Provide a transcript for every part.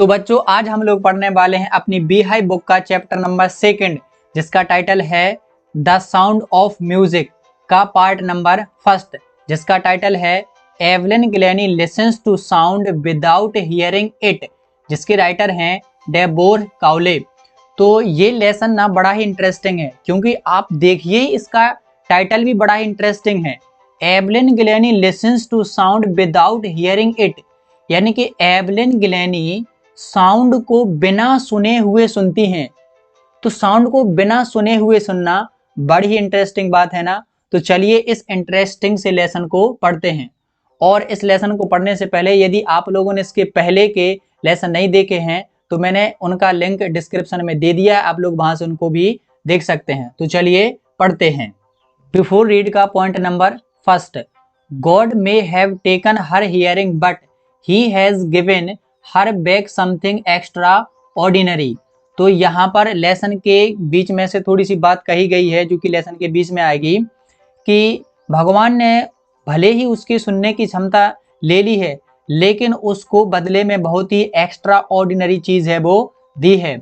तो बच्चों आज हम लोग पढ़ने वाले हैं अपनी बी हाई बुक का चैप्टर नंबर 2 जिसका टाइटल है द साउंड ऑफ म्यूजिक का पार्ट नंबर 1 जिसका टाइटल है Evelyn Glennie listens to sound without hearing it, जिसके राइटर हैं डेबोर काउले। तो ये लेसन ना बड़ा ही इंटरेस्टिंग है क्योंकि आप देखिए इसका टाइटल भी बड़ा ही इंटरेस्टिंग है। Evelyn Glennie listens to sound without hearing it, यानी कि एवलिन गिलेनी साउंड को बिना सुने हुए सुनती हैं। तो साउंड को बिना सुने हुए सुनना बड़ी ही इंटरेस्टिंग बात है ना। तो चलिए इस इंटरेस्टिंग से लेसन को पढ़ते हैं। और इस लेसन को पढ़ने से पहले यदि आप लोगों ने इसके पहले के लेसन नहीं देखे हैं तो मैंने उनका लिंक डिस्क्रिप्शन में दे दिया है, आप लोग वहां से उनको भी देख सकते हैं। तो चलिए पढ़ते हैं। बिफोर रीड का point number 1, God may have taken her hearing but he has given her back something extra ordinary. तो यहाँ पर लेसन के बीच में से थोड़ी सी बात कही गई है जो कि लेसन के बीच में आएगी कि भगवान ने भले ही उसकी सुनने की क्षमता ले ली है लेकिन उसको बदले में बहुत ही एक्स्ट्रा ऑर्डिनरी चीज है वो दी है।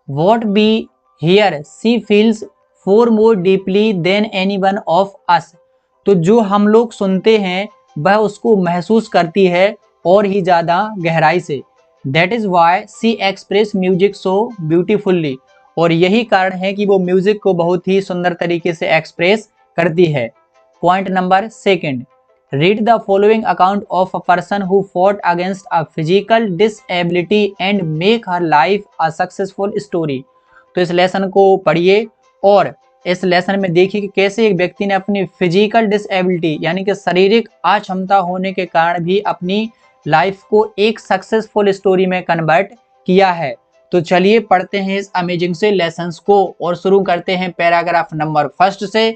What we hear she feels far more deeply than any one of us. तो जो हम लोग सुनते हैं वह उसको महसूस करती है और ही ज़्यादा गहराई से। That is why she express music so beautifully, और यही कारण है कि वो म्यूजिक को बहुत ही सुंदर तरीके से एक्सप्रेस करती है। Point number 2, read the following account of a person who fought against a physical disability and make her life a successful story. तो इस लेसन को पढ़िए और इस लेसन में देखिए कि कैसे एक व्यक्ति ने अपनी फिजिकल डिसएबिलिटी यानी कि शारीरिक अक्षमता होने के कारण भी अपनी लाइफ को एक सक्सेसफुल स्टोरी में कन्वर्ट किया है। तो चलिए पढ़ते हैं इस अमेजिंग से लेसन्स को और शुरू करते हैं पैराग्राफ नंबर 1 से।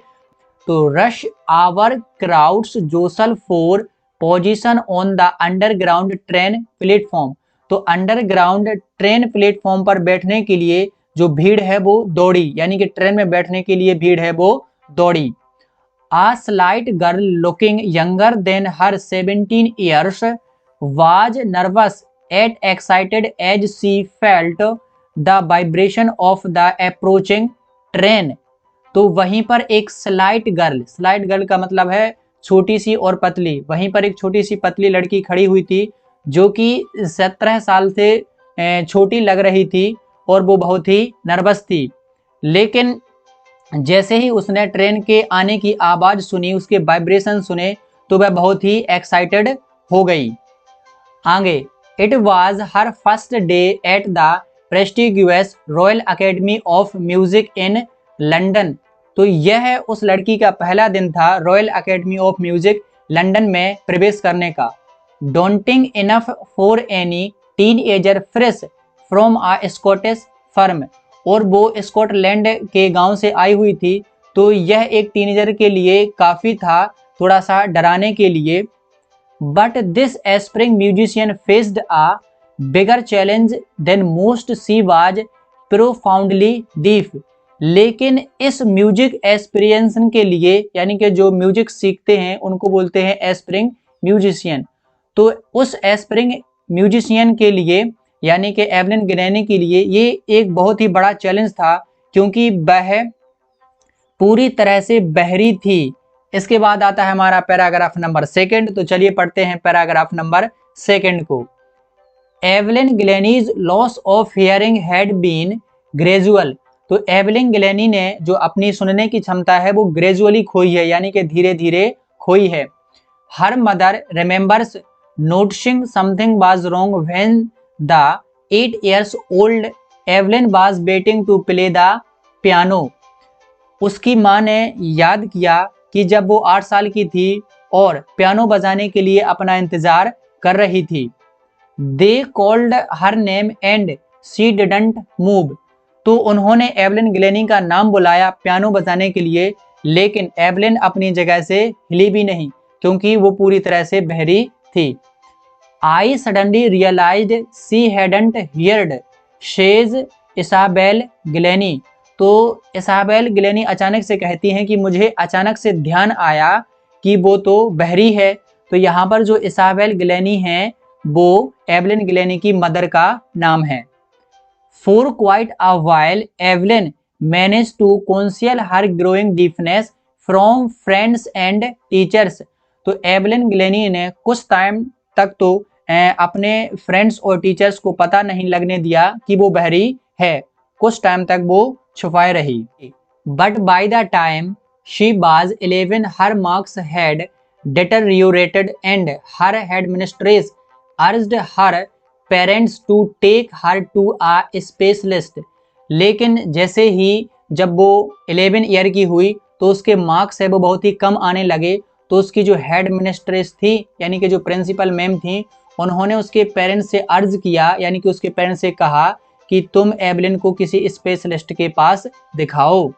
तो rush hour crowds jostle for position on the underground train platform. तो अंडरग्राउंड ट्रेन प्लेटफॉर्म पर बैठने के लिए जो भीड़ है वो दौड़ी, यानी कि ट्रेन में बैठने के लिए भीड़ है वो दौड़ी। A slight girl looking younger than her 17 years was nervous and excited as she felt the vibration of the approaching train। तो वहीं पर एक स्लाइट गर्ल का मतलब है छोटी सी और पतली, वहीं पर एक छोटी सी पतली लड़की खड़ी हुई थी जो कि 17 साल से छोटी लग रही थी और वो बहुत ही नर्वस थी। लेकिन जैसे ही उसने ट्रेन के आने की आवाज सुनी, उसके वाइब्रेशन सुने, तो वह बहुत ही एक्साइटेड हो गई। आगे, it was her first day at the prestigious Royal Academy of Music in London. तो यह उस लड़की का पहला दिन था Royal Academy of Music London में प्रवेश करने का। Daunting enough for any teenager fresh from a Scottish farm, और वो स्कॉटलैंड के गांव से आई हुई थी, तो यह एक टीनेजर के लिए काफ़ी था, थोड़ा सा डराने के लिए। But this aspiring musician faced a bigger challenge than most, she was profoundly deaf. लेकिन इस म्यूजिक एस्पिरेशन के लिए, यानी कि जो म्यूजिक सीखते हैं उनको बोलते हैं एस्पिरिंग म्यूजिशियन। तो उस एस्पिरिंग म्यूजिशियन के लिए यानी कि एवलिन गिलेनी के लिए ये एक बहुत ही बड़ा चैलेंज था क्योंकि वह पूरी तरह से बहरी थी। इसके बाद आता है हमारा पैराग्राफ नंबर 2। तो चलिए पढ़ते हैं पैराग्राफ नंबर 2 को। Evelyn Glennie's loss of hearing had been gradual. तो एवलिन गिलेनी ने जो अपनी सुनने की क्षमता है वो ग्रेजुअली खोई है, यानी कि धीरे धीरे खोई है। Her mother remembers noticing something was wrong when The 8 years old Evelyn was waiting to play the piano। उसकी माँ ने याद किया कि जब वो 8 साल की थी और पियानो बजाने के लिए अपना इंतजार कर रही थी। They called her name and she didn't move। तो उन्होंने एवलिन गिलेनी का नाम बुलाया पियानो बजाने के लिए, लेकिन एवलिन अपनी जगह से हिली भी नहीं क्योंकि वो पूरी तरह से बहरी थी। I suddenly realized she hadn't heard, says Isabel Glennie. तो इसाबेल गिलेनी अचानक से कहती हैं कि मुझे अचानक से ध्यान आया कि वो तो बहरी है। तो यहाँ पर जो इसाबेल गिलेनी हैं वो एवलिन गिलेनी की मदर का नाम है। For quite a while, Evelyn managed to conceal her growing deafness from friends and teachers। तो एवलिन गिलेनी ने कुछ टाइम तक तो अपने फ्रेंड्स और टीचर्स को पता नहीं लगने दिया कि वो बहरी है, कुछ टाइम तक वो छुपाए रही। But by the time she was 11, her marks had deteriorated and her headmistress urged her parents to take her to a specialist. लेकिन जैसे ही जब वो 11 ईयर की हुई तो उसके मार्क्स है वो बहुत ही कम आने लगे, तो उसकी जो हेड मिनिस्ट्रेस थी यानी कि जो प्रिंसिपल मैम थी, उन्होंने उसके पेरेंट्स से अर्ज किया यानी कि उसके पेरेंट्स से कहा कि तुम एवलिन को किसी स्पेशलिस्ट के पास दिखाओ।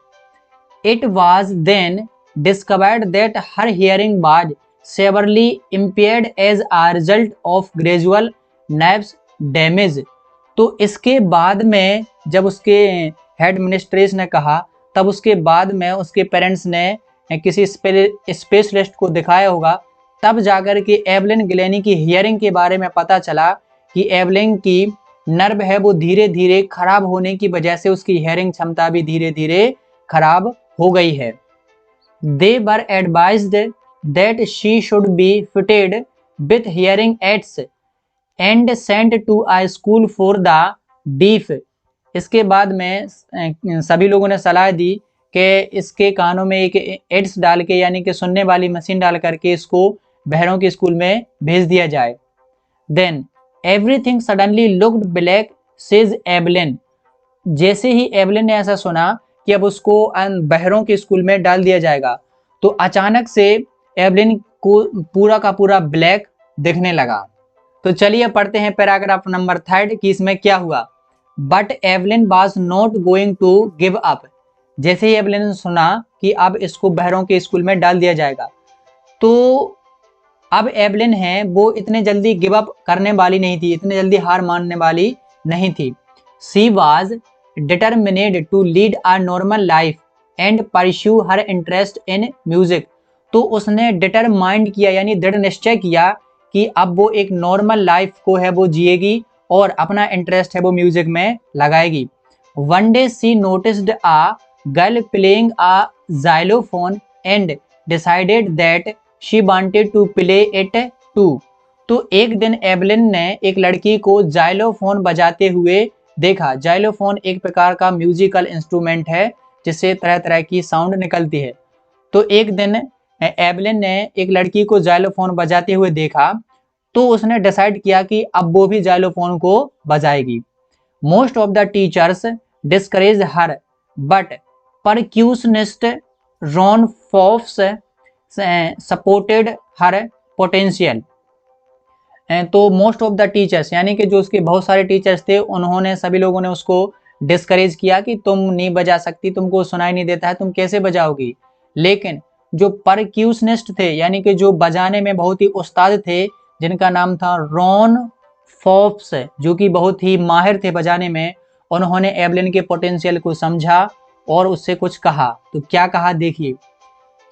It was then discovered that her hearing was severely impaired as a result of gradual nerves damage. तो इसके बाद में जब उसके हेड मिनिस्ट्रेस ने कहा, तब उसके बाद में उसके पेरेंट्स ने किसी स्पेशलिस्ट को दिखाया होगा, तब जाकर के एवलिन गिलेनी की हियरिंग के बारे में पता चला कि एवलिन की नर्व है वो धीरे धीरे खराब होने की वजह से उसकी हियरिंग क्षमता भी धीरे धीरे खराब हो गई है। They were advised that she should be fitted with hearing aids and sent to a school for the deaf. इसके बाद में सभी लोगों ने सलाह दी कि इसके कानों में एक एड्स डाल के यानी कि सुनने वाली मशीन डाल करके इसको बहरों के स्कूल में भेज दिया जाए। Then everything suddenly looked black says Evelyn. जैसे ही एवलिन ने ऐसा सुना कि अब उसको बहरों के स्कूल में डाल दिया जाएगा, तो अचानक से एवलिन को पूरा का पूरा ब्लैक दिखने लगा। तो चलिए पढ़ते हैं पैराग्राफ नंबर 3 कि इसमें क्या हुआ। But Evelyn was not going to give up. जैसे ही एवलिन ने सुना कि अब इसको बहरों के स्कूल में डाल दिया जाएगा, तो अब एवलिन है वो इतने जल्दी गिव अप करने वाली नहीं थी, इतने जल्दी हार मानने वाली नहीं थी। She was determined to lead a normal life and pursue her interest in music. तो उसने डिटरमाइंड किया यानी दृढ़ निश्चय किया कि अब वो एक नॉर्मल लाइफ को है वो जिएगी और अपना इंटरेस्ट है वो म्यूजिक में लगाएगी। One day she noticed a girl playing a xylophone and decided that she wanted to play it too. तो एक दिन एवलिन ने एक लड़की को जाइलोफोन बजाते हुए देखा। जाइलोफोन एक प्रकार का म्यूजिकल इंस्ट्रूमेंट है जिससे तरह तरह की साउंड निकलती है। तो एक दिन एवलिन ने एक लड़की को जाइलोफोन बजाते हुए देखा, तो उसने डिसाइड किया कि अब वो भी जाइलोफोन को बजाएगी। Most of the teachers discouraged her but percussionist Ron Forbes supported her potential. तो मोस्ट ऑफ द टीचर्स यानी कि जो उसके बहुत सारे टीचर्स थे, उन्होंने सभी लोगों ने उसको डिस्करेज किया कि तुम नहीं बजा सकती, तुमको सुनाई नहीं देता है, तुम कैसे बजाओगी। लेकिन जो परक्यूशनिस्ट थे यानी कि जो बजाने में बहुत ही उस्ताद थे, जिनका नाम था रॉन फॉफ्स, जो कि बहुत ही माहिर थे बजाने में, उन्होंने एवलिन के पोटेंशियल को समझा और उससे कुछ कहा। तो क्या कहा देखिए।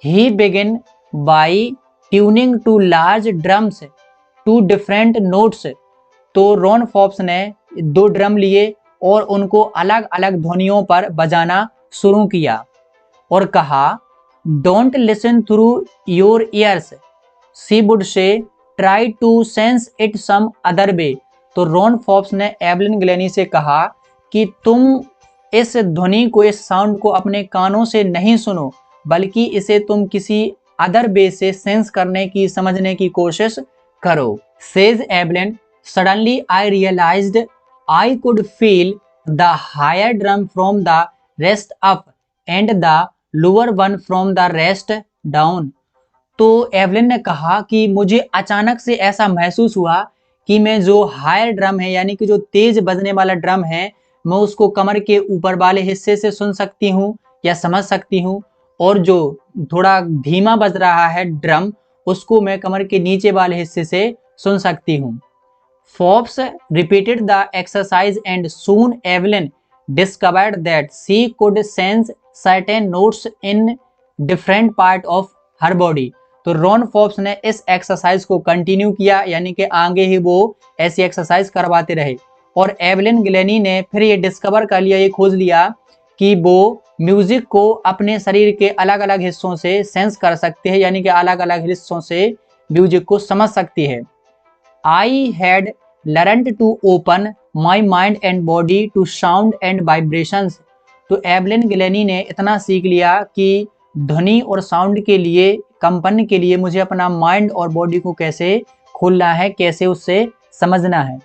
He begin by tuning two large drums to different notes. तो रॉन फॉफ्स ने 2 ड्रम लिए और उनको अलग अलग ध्वनियों पर बजाना शुरू किया और कहा, don't listen through your ears, she would say, try to sense it some other way. तो रॉन फॉफ्स ने एवलिन गिलेनी से कहा कि तुम इस ध्वनि को, इस साउंड को अपने कानों से नहीं सुनो, बल्कि इसे तुम किसी अदर वे से सेंस करने की, समझने की कोशिश करो। Says Evelyn, suddenly I realised I could feel the higher drum from the rest up and the lower one from the rest down. तो एवलिन ने कहा कि मुझे अचानक से ऐसा महसूस हुआ कि मैं जो हायर ड्रम है यानी कि जो तेज बजने वाला ड्रम है, मैं उसको कमर के ऊपर वाले हिस्से से सुन सकती हूँ या समझ सकती हूँ, और जो थोड़ा धीमा बज रहा है ड्रम, उसको मैं कमर के नीचे वाले हिस्से से सुन सकती हूँ। Forbes repeated the exercise and soon Evelyn discovered that she could sense certain notes in different part of her body. तो रॉन फोर्ब्स ने इस एक्सरसाइज को कंटिन्यू किया, यानी कि आगे ही वो ऐसी एक्सरसाइज करवाते रहे। और एवलिन गिलेनी ने फिर ये डिस्कवर कर लिया, ये खोज लिया कि वो म्यूजिक को अपने शरीर के अलग अलग हिस्सों से सेंस कर सकते हैं, यानी कि अलग अलग हिस्सों से म्यूजिक को समझ सकती है। I had learned to open my mind and body to sound and vibrations. तो एवलिन गिलेनी ने इतना सीख लिया कि ध्वनि और साउंड के लिए, कंपन के लिए मुझे अपना माइंड और बॉडी को कैसे खोलना है, कैसे उससे समझना है।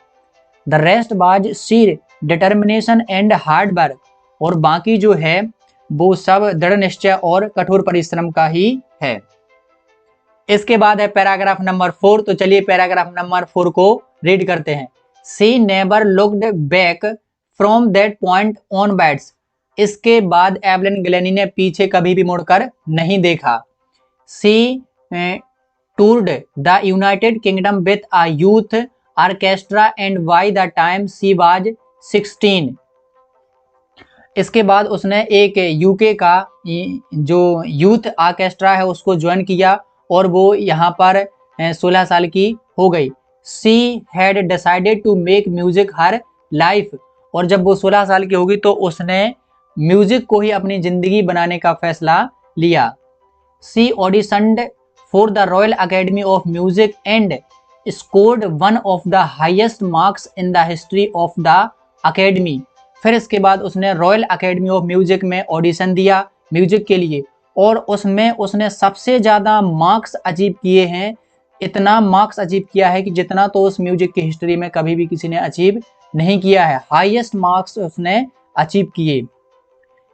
The rest was sheer determination and hard work. और बाकी जो है वो सब दृढ़ निश्चय और कठोर परिश्रम का ही है। इसके बाद है पैराग्राफ नंबर 4। तो चलिए पैराग्राफ नंबर 4 को रीड करते हैं। She never looked back from that point onwards. इसके बाद एवलिन गिलेनी ने पीछे कभी भी मुड़कर नहीं देखा। She toured the United Kingdom with a youth orchestra and by the time she was 16। इसके बाद उसने एक यूके का जो यूथ ऑर्केस्ट्रा है उसको ज्वाइन किया और वो यहाँ पर 16 साल की हो गई। She had decided to make music her life. और जब वो 16 साल की होगी तो उसने म्यूजिक को ही अपनी जिंदगी बनाने का फैसला लिया। She auditioned for the Royal Academy of Music and scored one of the highest marks in the history of the academy. फिर इसके बाद उसने रॉयल अकेडमी ऑफ म्यूजिक में ऑडिशन दिया म्यूजिक के लिए, और उसमें उसने सबसे ज़्यादा मार्क्स अचीव किए हैं। इतना मार्क्स अचीव किया है कि जितना तो उस म्यूजिक की हिस्ट्री में कभी भी किसी ने अचीव नहीं किया है। हाईएस्ट मार्क्स उसने अचीव किए।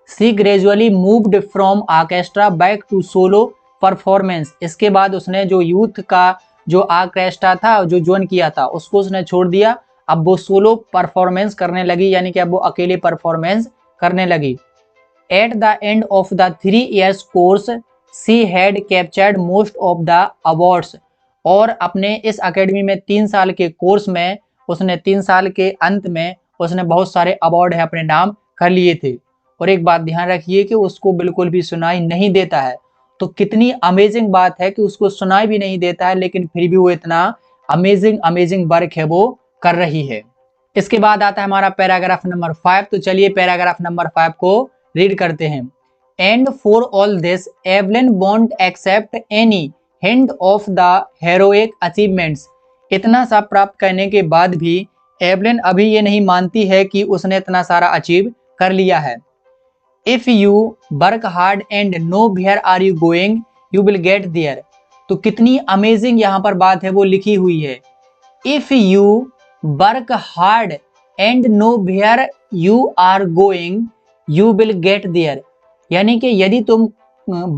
She gradually moved from orchestra back to solo performance. इसके बाद उसने जो यूथ का जो ऑर्केस्ट्रा था जो ज्वाइन किया था उसको उसने छोड़ दिया। अब वो सोलो परफॉर्मेंस करने लगी, यानी कि अब वो अकेले परफॉर्मेंस करने लगी। At the end of the 3 years course she had captured most of the awards. और अपने इस अकेडमी में 3 साल के कोर्स में उसने 3 साल के अंत में उसने बहुत सारे अवार्ड है अपने नाम कर लिए थे। और एक बात ध्यान रखिए कि उसको बिल्कुल भी सुनाई नहीं देता है। तो कितनी अमेजिंग बात है कि उसको सुनाई भी नहीं देता है, लेकिन फिर भी वो इतना अमेजिंग वर्क है वो कर रही है। इसके बाद आता है हमारा पैराग्राफ नंबर 5। तो चलिए पैराग्राफ नंबर 5 को रीड करते हैं। And for all this Evelyn won't accept any hint of the heroic achievements. इतना सब प्राप्त करने के बाद भी एवलिन अभी ये नहीं मानती है कि उसने इतना सारा अचीव कर लिया है। If you work hard and know where are you going you will get there. तो कितनी अमेजिंग यहाँ पर बात है वो लिखी हुई है। If you work hard and know where you are going you will get there. यानी कि यदि तुम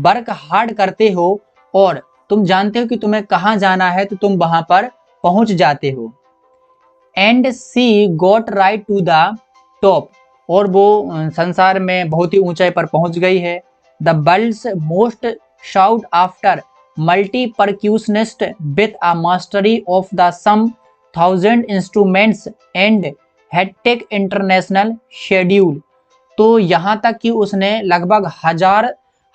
वर्क हार्ड करते हो और तुम जानते हो कि तुम्हें कहाँ जाना है तो तुम वहां पर पहुंच जाते हो। And she got right to the top. और वो संसार में बहुत ही ऊंचाई पर पहुंच गई है। The world's most sought after multi percussionist with a mastery of the some 1000 instruments and hectic international schedule. तो यहाँ तक कि उसने लगभग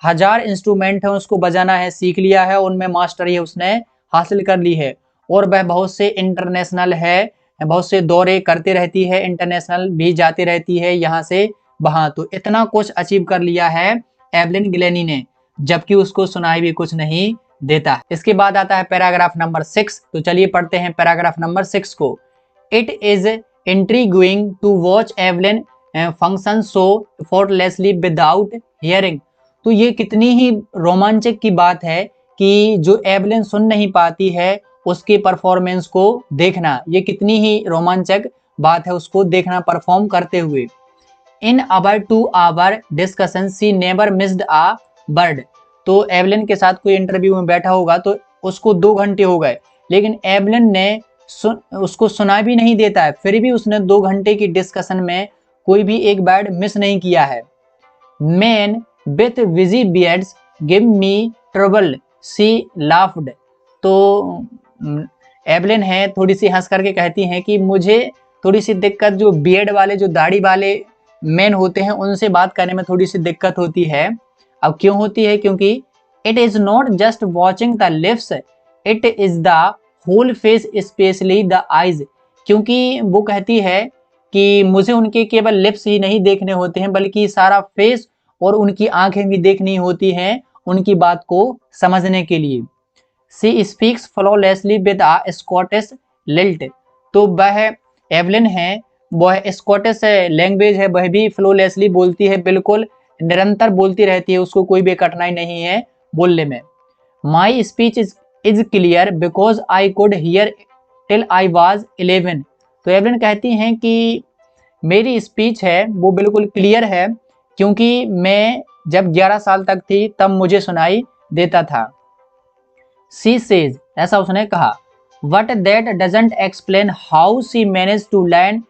हजार इंस्ट्रूमेंट है उसको बजाना है सीख लिया है, उनमें मास्टरी है उसने हासिल कर ली है। और वह बहुत से इंटरनेशनल है, बहुत से दौरे करती रहती है, इंटरनेशनल भी जाती रहती है यहाँ से वहाँ। तो इतना कुछ अचीव कर लिया है एवलिन गिलेनी ने, जबकि उसको सुनाई भी कुछ नहीं देता। इसके बाद आता है पैराग्राफ नंबर 6। तो चलिए पढ़ते हैं पैराग्राफ नंबर 6 को। It is intriguing to watch Evelyn function so effortlessly without hearing. तो ये कितनी ही रोमांचक की बात है कि जो एवलिन सुन नहीं पाती है उसके परफॉर्मेंस को देखना। ये कितनी ही रोमांचक बात है उसको देखना परफॉर्म करते हुए। In our 2 hour discussion she never missed a word. तो एवलिन के साथ कोई इंटरव्यू में बैठा होगा तो उसको 2 घंटे हो गए, लेकिन एवलिन ने उसको सुना भी नहीं देता है, फिर भी उसने 2 घंटे की डिस्कशन में कोई भी एक वर्ड मिस नहीं किया है। Man with wispy beards give me trouble she laughed. तो एवलिन है थोड़ी सी हंस करके कहती हैं कि मुझे थोड़ी सी दिक्कत, जो बियर्ड वाले जो दाढ़ी वाले मैन होते हैं उनसे बात करने में थोड़ी सी दिक्कत होती है। अब क्यों होती है? क्योंकि it is not just watching the lips, it is the whole face specially the eyes. क्योंकि वो कहती है कि मुझे उनके केवल लिप्स ही नहीं देखने होते हैं बल्कि सारा फेस और उनकी आंखें भी देखनी होती हैं उनकी बात को समझने के लिए। She speaks flawlessly with a Scottish lilt. तो वह एवलिन है, वह स्कॉटिश लैंग्वेज है, वह भी फ्लोलेसली बोलती है, बिल्कुल निरंतर बोलती रहती है, उसको कोई भी कठिनाई नहीं है बोलने में। My speech is clear because I could hear till I was 11। तो एवलिन कहती हैं कि मेरी स्पीच है वो बिल्कुल क्लियर है क्योंकि मैं जब 11 साल तक थी तब मुझे सुनाई देता था। सी सेज, ऐसा उसने कहा, but that doesn't explain how she manage to learn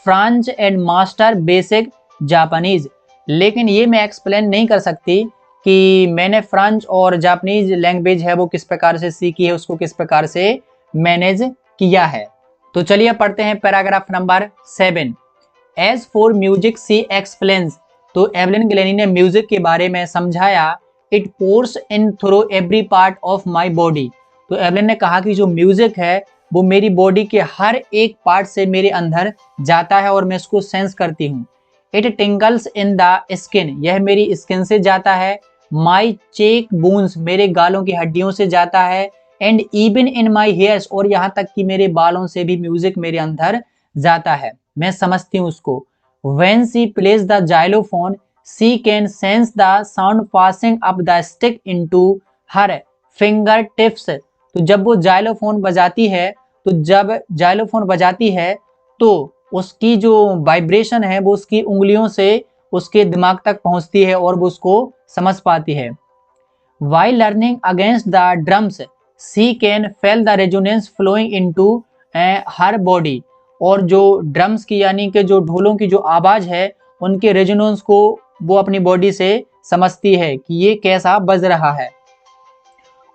French and master basic Japanese. लेकिन ये मैं एक्सप्लेन नहीं कर सकती कि मैंने फ्रेंच और जापानीज लैंग्वेज है वो किस प्रकार से सीखी है, उसको किस प्रकार से मैनेज किया है। तो चलिए पढ़ते हैं paragraph number 7। As for music she explains. तो एवलिन गिलेनी ने म्यूजिक के बारे में समझाया, it pours in through every part of my body. तो एवलिन ने कहा कि जो म्यूजिक है वो मेरी बॉडी के हर एक पार्ट से मेरे अंदर जाता है और मैं इसको सेंस करती हूँ। इट टिंगल्स इन द स्किन, यह मेरी स्किन से जाता है। माई चेक बोन्स, मेरे गालों की हड्डियों से जाता है। And even in my hairs, और यहाँ तक कि मेरे बालों से भी म्यूजिक मेरे अंदर जाता है, मैं समझती हूँ उसको। When she plays the xylophone, she can sense the sound passing up the stick into her fingertips। तो जब वो जाइलोफोन बजाती है, तो जब जाइलोफोन बजाती है तो उसकी जो वाइब्रेशन है वो उसकी उंगलियों से उसके दिमाग तक पहुंचती है और वो उसको समझ पाती है। While learning against the drums, she can feel the resonance flowing into her body। और जो ड्रम्स की यानी कि जो ढोलों की जो आवाज है उनके रेजोनेंस को वो अपनी बॉडी से समझती है कि ये कैसा बज रहा है।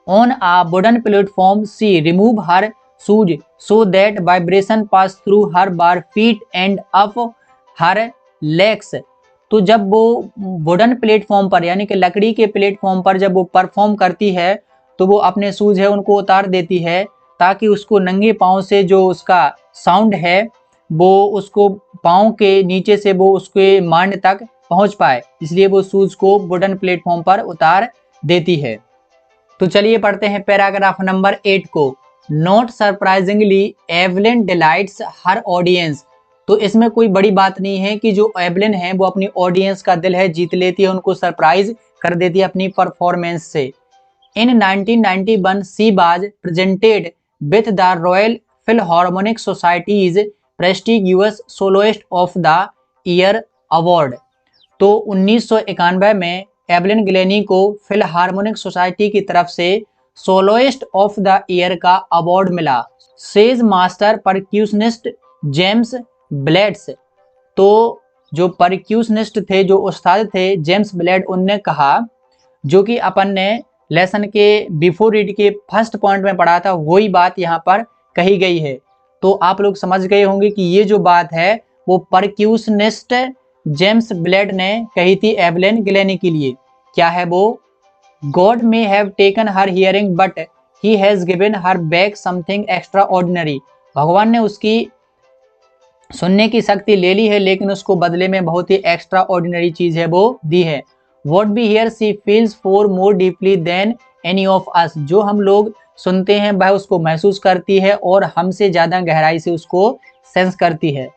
On a wooden platform she remove her shoes so that vibration pass through her bare feet and up her legs. तो जब वो वुडन प्लेटफॉर्म पर यानी कि लकड़ी के प्लेटफॉर्म पर जब वो परफॉर्म करती है तो वो अपने शूज है उनको उतार देती है ताकि उसको नंगे पाँव से जो उसका साउंड है वो उसको पाँव के नीचे से वो उसके मांड तक पहुंच पाए, इसलिए वो शूज को वुडन प्लेटफॉर्म पर उतार देती है। तो चलिए पढ़ते हैं पैराग्राफ नंबर 8 को। Not surprisingly Evelyn delights her audience. तो इसमें कोई बड़ी बात नहीं है कि जो एवलिन है वो अपनी ऑडियंस का दिल है जीत लेती है, उनको सरप्राइज कर देती है अपनी परफॉर्मेंस से। इन 1991 she was presented with the royal Philharmonic societies prestigious soloist of the year award. तो 1991 में एवलिन गिलेनी को फिलहार्मोनिक सोसाइटी की तरफ से सोलोइस्ट ऑफ द ईयर का अवार्ड मिला। Says master percussionist James Blades. तो जो परक्यूशनिस्ट थे, जो उस्ताद थे जेम्स ब्लेड, उनने कहा, जो कि अपन ने लेसन के बिफोर रीड के फर्स्ट पॉइंट में पढ़ा था, वही बात यहाँ पर कही गई है। तो आप लोग समझ गए होंगे कि ये जो बात है वो परक्यूशनिस्ट जेम्स ब्लेड ने कही थी एवलिन गिलेनी के लिए। क्या है वो? God may have taken her hearing but he has given her back something extra ordinary. भगवान ने उसकी सुनने की शक्ति ले ली है लेकिन उसको बदले में बहुत ही एक्स्ट्रा ऑर्डिनरी चीज है वो दी है। What we hear she feels far more deeply than any of us. जो हम लोग सुनते हैं वह उसको महसूस करती है और हमसे ज़्यादा गहराई से उसको सेंस करती है।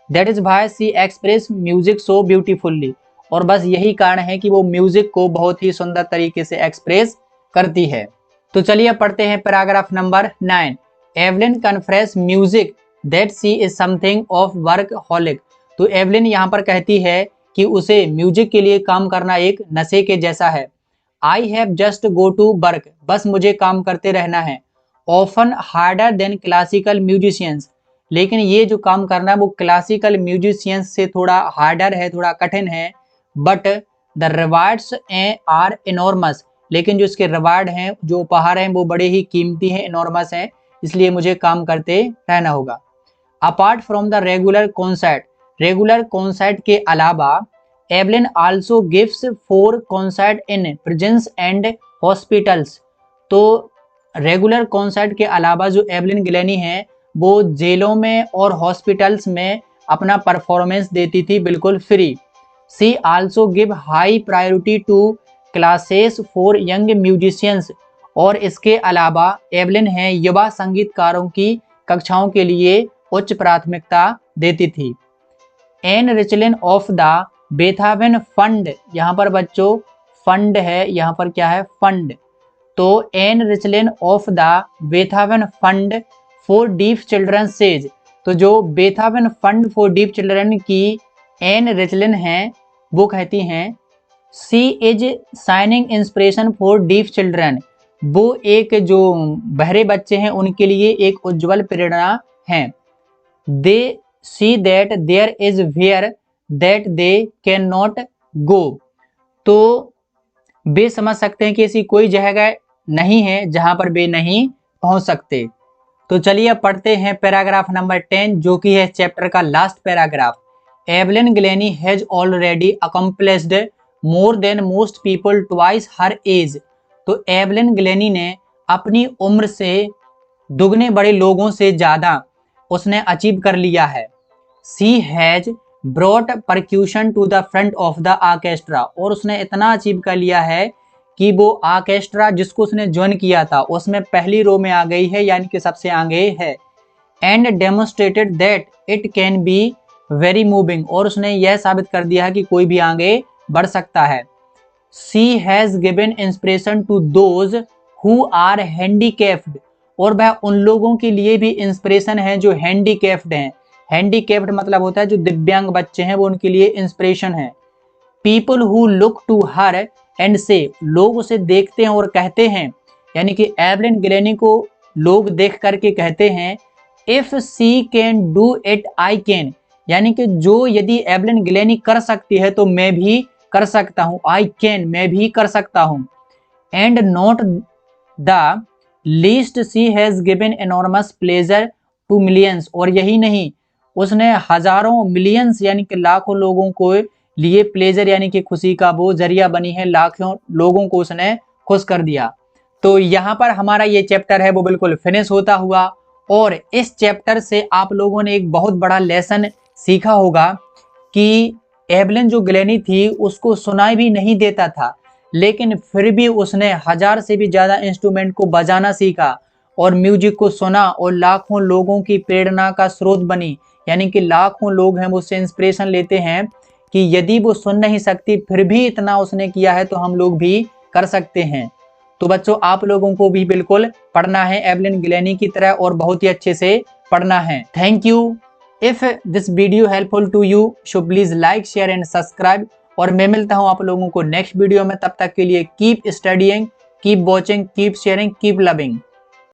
That is why she express music so beautifully. और बस यही कारण है कि वो म्यूजिक को बहुत ही सुंदर तरीके से एक्सप्रेस करती है। तो चलिए पढ़ते हैं paragraph number 9। Evelyn confesses music that she is something of workaholic. तो एवलिन यहाँ पर कहती है कि उसे म्यूजिक के लिए काम करना एक नशे के जैसा है। I have just go to work, बस मुझे काम करते रहना है। Often harder than classical musicians, लेकिन ये जो काम करना है वो क्लासिकल म्यूजिशियंस से थोड़ा हार्डर है, थोड़ा कठिन है। But the rewards are enormous, लेकिन जो इसके रिवार्ड हैं, जो उपहार हैं, वो बड़े ही कीमती हैं, इनॉर्मस हैं, इसलिए मुझे काम करते रहना होगा। Apart from the regular concert के अलावा Evelyn also gives 4 concert in presence and hospitals. तो रेगुलर कॉन्सर्ट के अलावा जो एवलिन गिलेनी है वो जेलों में और हॉस्पिटल्स में अपना परफॉर्मेंस देती थी बिल्कुल free. She also give high priority to classes for young musicians. और इसके अलावा एवलिन है युवा संगीतकारों की कक्षाओं के लिए उच्च प्राथमिकता देती थी। Ann Richlin of the Beethoven fund, यहाँ पर बच्चों फंड है, यहाँ पर क्या है फंड। तो Ann Richlin of the Beethoven fund for deaf children says, तो जो Beethoven fund for deaf children की एन रिचलिन है वो कहती हैं she is shining inspiration for deaf children, वो एक जो बहरे बच्चे हैं उनके लिए एक उज्जवल प्रेरणा है। They see that there is where that they can not go, तो वे समझ सकते हैं कि ऐसी कोई जगह नहीं है जहां पर वे नहीं पहुंच सकते। तो चलिए अब पढ़ते हैं पैराग्राफ नंबर 10 जो कि है चैप्टर का last paragraph. Evelyn Glennie has already accomplished more than most people twice her age. तो एवलिन गिलेनी ने अपनी उम्र से दुगने बड़े लोगों से ज़्यादा उसने अचीव कर लिया है। She has brought percussion to the front of the orchestra, और उसने इतना अचीव कर लिया है कि वो आर्केस्ट्रा जिसको उसने ज्वाइन किया था उसमें पहली रो में आ गई है, यानी कि सबसे आगे है। And demonstrated that it can be very moving, और उसने यह साबित कर दिया है कि कोई भी आगे बढ़ सकता है। She has given inspiration to those who are handicapped, और वह उन लोगों के लिए भी इंस्पिरेशन है जो हैंडीकैप्ड हैं। हैंडीकैप्ड मतलब होता है जो दिव्यांग बच्चे हैं, वो उनके लिए इंस्पिरेशन है। People who look to her and say, लोग उसे देखते हैं और कहते हैं, यानी कि एवलिन गिलेनी को लोग देख करके कहते हैं if she can do it I can, यानी कि जो यदि एवलिन गिलेनी कर सकती है तो मैं भी कर सकता हूँ। आई कैन, मैं भी कर सकता हूँ। And not the least she has given enormous pleasure to millions, और यही नहीं उसने हजारों मिलियंस यानी कि लाखों लोगों को लिए प्लेजर यानी कि खुशी का वो जरिया बनी है, लाखों लोगों को उसने खुश कर दिया। तो यहाँ पर हमारा ये चैप्टर है वो बिल्कुल फिनिश होता हुआ, और इस चैप्टर से आप लोगों ने एक बहुत बड़ा लेसन सीखा होगा कि एवलिन जो गिलेनी थी उसको सुनाई भी नहीं देता था, लेकिन फिर भी उसने 1000 से भी ज़्यादा इंस्ट्रूमेंट को बजाना सीखा और म्यूजिक को सुना और लाखों लोगों की प्रेरणा का स्रोत बनी। यानी कि लाखों लोग हैं वो उससे इंस्पिरेशन लेते हैं कि यदि वो सुन नहीं सकती फिर भी इतना उसने किया है तो हम लोग भी कर सकते हैं। तो बच्चों आप लोगों को भी बिल्कुल पढ़ना है एवलिन गिलेनी की तरह और बहुत ही अच्छे से पढ़ना है। Thank you. If this video helpful to you so please like share and subscribe, और मैं मिलता हूं आप लोगों को नेक्स्ट वीडियो में। तब तक के लिए keep studying, keep watching, keep sharing, keep loving.